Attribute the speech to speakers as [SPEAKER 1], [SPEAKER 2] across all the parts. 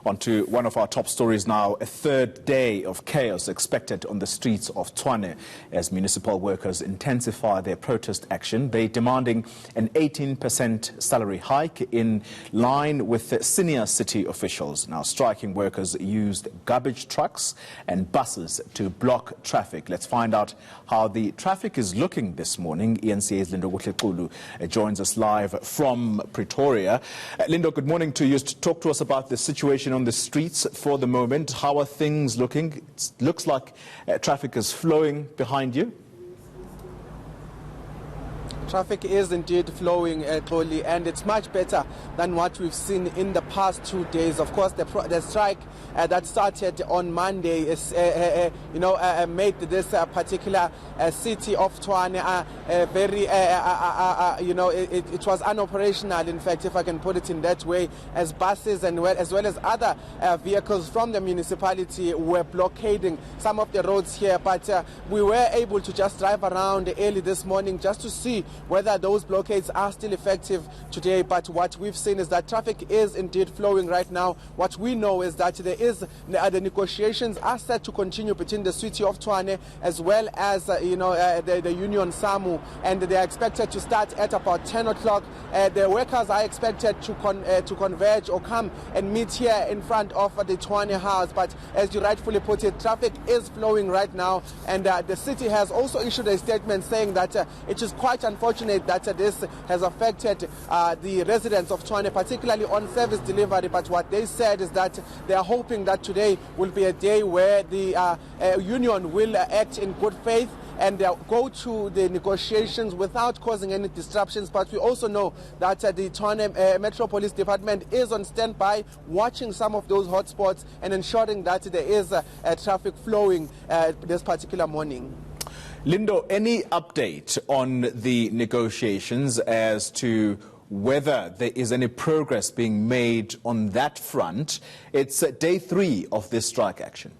[SPEAKER 1] On to one of our top stories now. A third day of chaos expected on the streets of Tshwane as municipal workers intensify their protest action. They're demanding an 18% salary hike in line with senior city officials. Now, striking workers used garbage trucks and buses to block traffic. Let's find out how the traffic is looking this morning. ENCA's Lindo Kutlekulu joins us live from Pretoria. Lindo, good morning to you. Talk to us about the situation on the streets for the moment. How are things looking? It looks like traffic is flowing behind you.
[SPEAKER 2] Traffic is indeed flowing, Xoli, and it's much better than what we've seen in the past 2 days. Of course, the strike that started on Monday is, made this particular city of Tshwane very, it was unoperational, in fact, if I can put it in that way, as buses and as well as other vehicles from the municipality were blockading some of the roads here. But we were able to just drive around early this morning just to see whether those blockades are still effective today. But what we've seen is that traffic is indeed flowing right now. What we know is that the negotiations are set to continue between the city of Tshwane as well as the union SAMU, and they are expected to start at about 10 o'clock. The workers are expected to converge or come and meet here in front of the Tshwane House. But as you rightfully put it, traffic is flowing right now, and the city has also issued a statement saying that it is quite unfortunate that this has affected the residents of Tshwane, particularly on service delivery. But what they said is that they are hoping that today will be a day where the union will act in good faith and go to the negotiations without causing any disruptions. But we also know that the Tshwane Metro Police Department is on standby, watching some of those hotspots and ensuring that there is traffic flowing this particular morning.
[SPEAKER 1] Lindo, any update on the negotiations as to whether there is any progress being made on that front? It's day 3 of this strike action.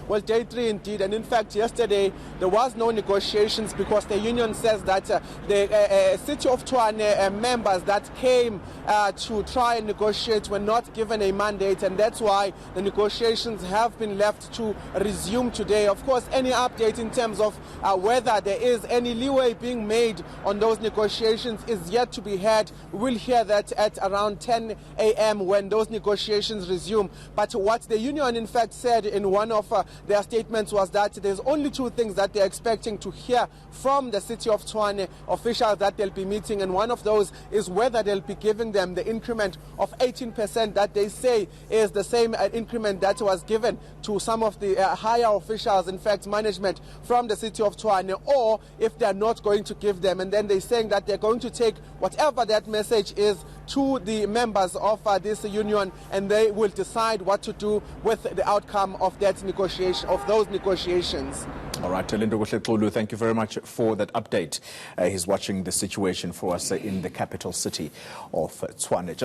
[SPEAKER 2] Well, day 3 indeed, and in fact yesterday there was no negotiations because the union says that the city of Tshwane members that came to try and negotiate were not given a mandate, and that's why the negotiations have been left to resume today. Of course, any update in terms of whether there is any leeway being made on those negotiations is yet to be heard. We'll hear that at around 10 a.m. when those negotiations resume. But what the union in fact said in one of their statements was that there's only 2 things that they're expecting to hear from the city of Tshwane officials that they'll be meeting, and one of those is whether they'll be giving them the increment of 18% that they say is the same increment that was given to some of the higher officials, in fact management from the city of Tshwane, or if they're not going to give them. And then they're saying that they're going to take whatever that message is to the members of this union, and they will decide what to do with the outcome of that negotiation, of those negotiations.
[SPEAKER 1] All right, Lindo Kutlekulu, thank you very much for that update. He's watching the situation for us in the capital city of Tshwane.